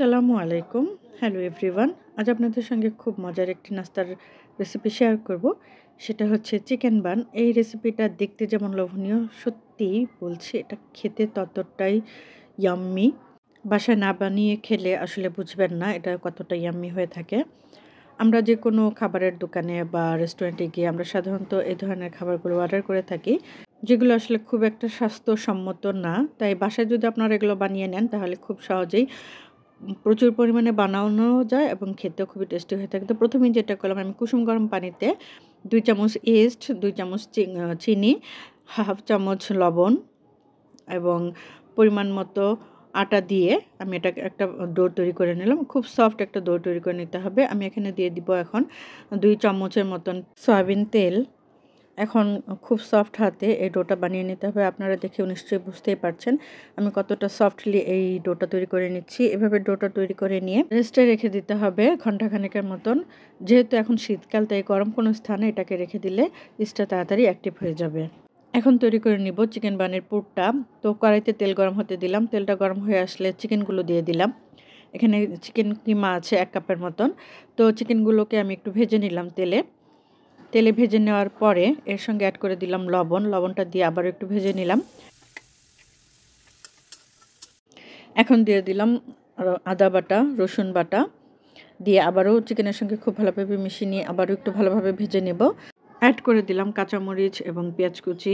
আসসালামু আলাইকুম। Hello everyone. আজ আপনাদের সঙ্গে খুব মজার একটি নাস্তার রেসিপি শেয়ার করব। সেটা হচ্ছে চিকেন বান। এই রেসিপিটা দেখতে যেমন লোভনীয়, সত্যিই বলছি এটা খেতে ততটাই ইয়াম্মি। বাসায় না বানিয়ে খেলে আসলে বুঝবেন না এটা কতটা ইয়াম্মি হয়ে থাকে। আমরা যেকোনো খাবারের দোকানে বা রেস্টুরেন্টে গিয়ে আমরা সাধারণত এই ধরনের খাবারগুলো অর্ডার করে থাকি, যেগুলো আসলে খুব একটা স্বাস্থ্যসম্মত না। তাই বাসায় যদি আপনারা এগুলো বানিয়ে নেন তাহলে খুব সহজেই প্রচুর পরিমাণে বানানো যায় এবং খেতেও খুবই টেস্টি হয়ে থাকে। তো ১ম এই যেটা করলাম আমি কুসুম গরম পানিতে ২ চামচ ইস্ট, ২ চামচ চিনি, ১/২ চামচ লবণ এবং পরিমাণ মতো আটা দিয়ে আমি এটাকে একটা ডো তৈরি করে নিলাম। খুব সফট একটা ডো তৈরি করে নিতে হবে। আমি এখানে দিয়ে দিব এখন ২ চামচের মতন সয়াবিন তেল। এখন খুব সফট হাতে এই ডোটা বানিয়ে নিতে হবে। আপনারা দেখেও নিশ্চয়ই বুঝতেই পারছেন আমি কতটা সফটলি এই ডোটা তৈরি করে নিচ্ছি। এভাবে ডোটা তৈরি করে নিয়ে রেস্টে রেখে দিতে হবে ঘন্টাখানেকের মতন। যেহেতু এখন শীতকাল তাই গরম কোনো স্থানে এটাকে রেখে দিলে ইস্টটা তাড়াতাড়ি অ্যাক্টিভ হয়ে যাবে। এখন তৈরি করে নিব চিকেন বানের পুরটা। তো কড়াইতে তেল গরম হতে দিলাম। তেলটা গরম হয়ে আসলে চিকেনগুলো দিয়ে দিলাম। এখানে চিকেন কিমা আছে ১ কাপের মতন। তো চিকেনগুলোকে আমি একটু ভেজে নিলাম তেলে। তেলে ভেজে নেওয়ার পরে এর সঙ্গে অ্যাড করে দিলাম লবণ। লবণটা দিয়ে আবারও একটু ভেজে নিলাম। এখন দিয়ে দিলাম আদা বাটা, রসুন বাটা দিয়ে আবারও চিকেনের সঙ্গে খুব ভালোভাবে মিশিয়ে নিয়ে আবারও একটু ভালোভাবে ভেজে নেব। অ্যাড করে দিলাম কাঁচামরিচ এবং পেঁয়াজ কুচি।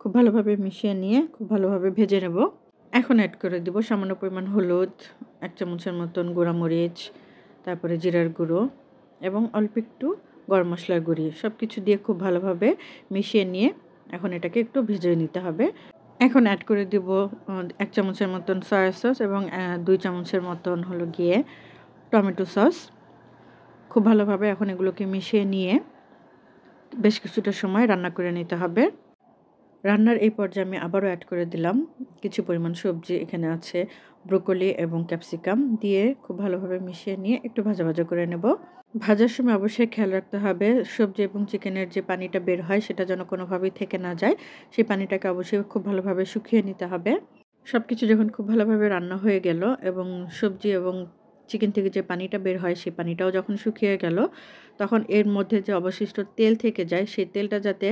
খুব ভালোভাবে মিশিয়ে নিয়ে খুব ভালোভাবে ভেজে নেব। এখন অ্যাড করে দিব সামান্য পরিমাণ হলুদ, ১ চামচের মতন গুঁড়ামরিচ, তারপরে জিরার গুঁড়ো এবং অল্প একটু গরম মশলার গুঁড়ি। সবকিছু দিয়ে খুব ভালোভাবে মিশিয়ে নিয়ে এখন এটাকে একটু ভেজে নিতে হবে। এখন অ্যাড করে দিব ১ চামচের মতন সয়া সস এবং ২ চামচের মতন হলো গিয়ে টমেটো সস। খুব ভালোভাবে এখন এগুলোকে মিশিয়ে নিয়ে বেশ কিছুটা সময় রান্না করে নিতে হবে। রান্নার এই পর্যায়ে আমি আবারও অ্যাড করে দিলাম কিছু পরিমাণ সবজি। এখানে আছে ব্রোকলি এবং ক্যাপসিকাম দিয়ে খুব ভালোভাবে মিশিয়ে নিয়ে একটু ভাজা ভাজা করে নেব। ভাজার সময় অবশ্যই খেয়াল রাখতে হবে সবজি এবং চিকেনের যে পানিটা বের হয় সেটা যেন কোনোভাবেই থেকে না যায়। সেই পানিটাকে অবশ্যই খুব ভালোভাবে শুকিয়ে নিতে হবে। সব কিছু যখন খুব ভালোভাবে রান্না হয়ে গেল এবং সবজি এবং চিকেন থেকে যে পানিটা বের হয় সেই পানিটাও যখন শুকিয়ে গেল, তখন এর মধ্যে যে অবশিষ্ট তেল থেকে যায় সেই তেলটা যাতে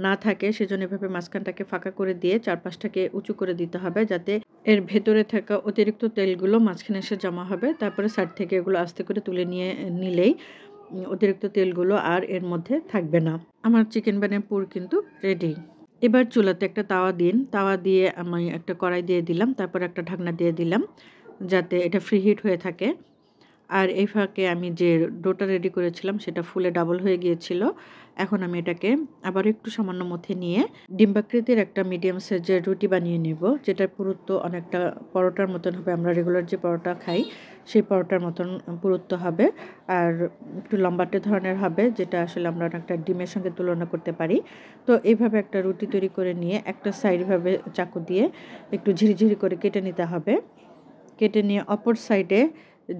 না থাকে সেজন্য এভাবে মাঝখানটাকে ফাঁকা করে দিয়ে চারপাশটাকে উঁচু করে দিতে হবে যাতে এর ভেতরে থাকা অতিরিক্ত তেলগুলো মাঝখানে এসে জমা হবে। তারপরে সাইড থেকে এগুলো আস্তে করে তুলে নিলেই অতিরিক্ত তেলগুলো আর এর মধ্যে থাকবে না। আমার চিকেন বানের পুর কিন্তু রেডি। এবার চুলাতে একটা তাওয়া দিন। তাওয়া দিয়ে আমি একটা কড়াই দিয়ে দিলাম। তারপর একটা ঢাকনা দিয়ে দিলাম যাতে এটা ফ্রি হিট হয়ে থাকে। আর এই ফাঁকে আমি যে ডোটা রেডি করেছিলাম সেটা ফুলে ডাবল হয়ে গিয়েছিল। এখন আমি এটাকে আবার একটু সামান্য মথে নিয়ে ডিম্বাকৃতির একটা মিডিয়াম সাইজের রুটি বানিয়ে নেব। যেটার পুরুত্ব অনেকটা পরোটার মতন হবে। আমরা রেগুলার যে পরোটা খাই সেই পরোটার মতন পুরুত্ব হবে। আর একটু লম্বাটে ধরনের হবে যেটা আসলে আমরা অনেকটা ডিমের সঙ্গে তুলনা করতে পারি। তো এইভাবে একটা রুটি তৈরি করে নিয়ে একটা সাইডভাবে চাকু দিয়ে একটু ঝিরিঝিরি করে কেটে নিতে হবে। কেটে নিয়ে অপর সাইডে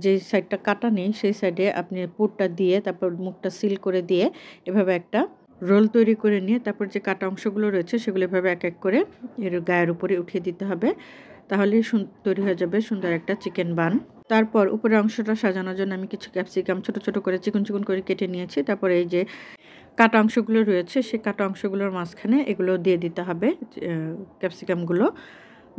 যে সাইডটা কাটা নেই সেই সাইডে আপনি পুরটা দিয়ে তারপর মুখটা সিল করে দিয়ে এভাবে একটা রোল তৈরি করে নিয়ে তারপর যে কাটা অংশগুলো রয়েছে সেগুলো এভাবে এক এক করে এর গায়ের উপরে উঠিয়ে দিতে হবে। তাহলেই তৈরি হয়ে যাবে সুন্দর একটা চিকেন বান। তারপর উপরের অংশটা সাজানোর জন্য আমি কিছু ক্যাপসিকাম ছোট ছোট করে চিকন চিকন করে কেটে নিয়েছি। তারপর এই যে কাটা অংশগুলো রয়েছে সেই কাটা অংশগুলোর মাঝখানে এগুলো দিয়ে দিতে হবে ক্যাপসিকামগুলো।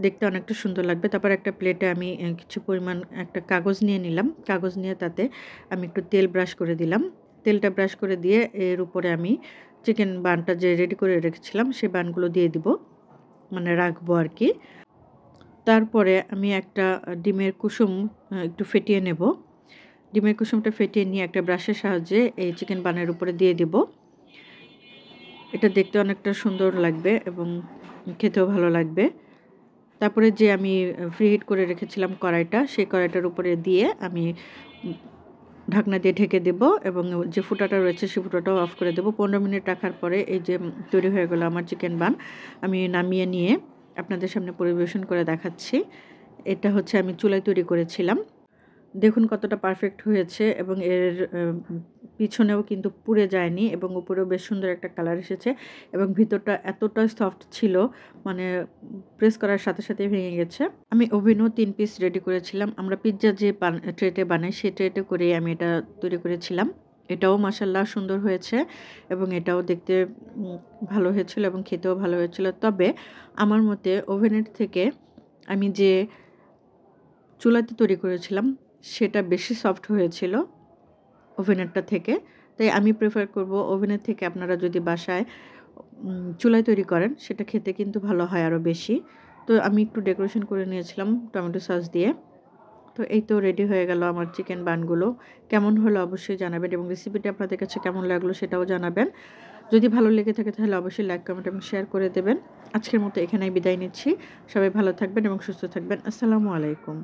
দেখতে অনেকটা সুন্দর লাগবে। তারপর একটা প্লেটে আমি কিছু পরিমাণ একটা কাগজ নিয়ে নিলাম। কাগজ নিয়ে তাতে আমি একটু তেল ব্রাশ করে দিলাম। তেলটা ব্রাশ করে দিয়ে এর উপরে আমি চিকেন বানটা যে রেডি করে রেখেছিলাম সেই বানগুলো দিয়ে দিব, মানে রাখবো আর কি। তারপরে আমি একটা ডিমের কুসুম একটু ফেটিয়ে নেব। ডিমের কুসুমটা ফেটিয়ে নিয়ে একটা ব্রাশের সাহায্যে এই চিকেন বানের উপরে দিয়ে দিব। এটা দেখতে অনেকটা সুন্দর লাগবে এবং খেতেও ভালো লাগবে। তারপরে যে আমি ফ্রিহিট করে রেখেছিলাম কড়াইটা, সেই কড়াইটার উপরে দিয়ে আমি ঢাকনা দিয়ে ঢেকে দেব এবং যে ফুটাটা রয়েছে সেই ফুটাটাও অফ করে দেব। ১৫ মিনিট রাখার পরে এই যে তৈরি হয়ে গেল আমার চিকেন বান। আমি নামিয়ে নিয়ে আপনাদের সামনে পরিবেশন করে দেখাচ্ছি। এটা হচ্ছে আমি চুলায় তৈরি করেছিলাম। দেখুন কতটা পারফেক্ট হয়েছে এবং এর পিছনেও কিন্তু পুড়ে যায়নি এবং উপরেও বেশ সুন্দর একটা কালার এসেছে এবং ভিতরটা এতটা সফট ছিল মানে প্রেস করার সাথে সাথে ভেঙে গেছে। আমি ওভেনও ৩ পিস রেডি করেছিলাম। আমরা পিৎজা যে ট্রেতে বানাই সেই ট্রেতে করেই আমি এটা তৈরি করেছিলাম। এটাও মাশাআল্লাহ সুন্দর হয়েছে এবং এটাও দেখতে ভালো হয়েছিল এবং খেতেও ভালো হয়েছিল। তবে আমার মতে ওভেনের থেকে আমি যে চুলাতে তৈরি করেছিলাম সেটা বেশি সফট হয়েছিল ওভেনেরটা থেকে। তাই আমি প্রেফার করব ওভেনের থেকে আপনারা যদি বাসায় চুলায় তৈরি করেন সেটা খেতে কিন্তু ভালো হয় আরও বেশি। তো আমি একটু ডেকোরেশন করে নিয়েছিলাম টমেটো সস দিয়ে। তো এই তো রেডি হয়ে গেল আমার চিকেন বানগুলো। কেমন হলো অবশ্যই জানাবেন এবং রেসিপিটা আপনাদের কাছে কেমন লাগলো সেটাও জানাবেন। যদি ভালো লেগে থাকে তাহলে অবশ্যই লাইক, কমেন্ট এবং শেয়ার করে দেবেন। আজকের মতো এখানেই বিদায় নিচ্ছি। সবাই ভালো থাকবেন এবং সুস্থ থাকবেন। আসসালামু আলাইকুম।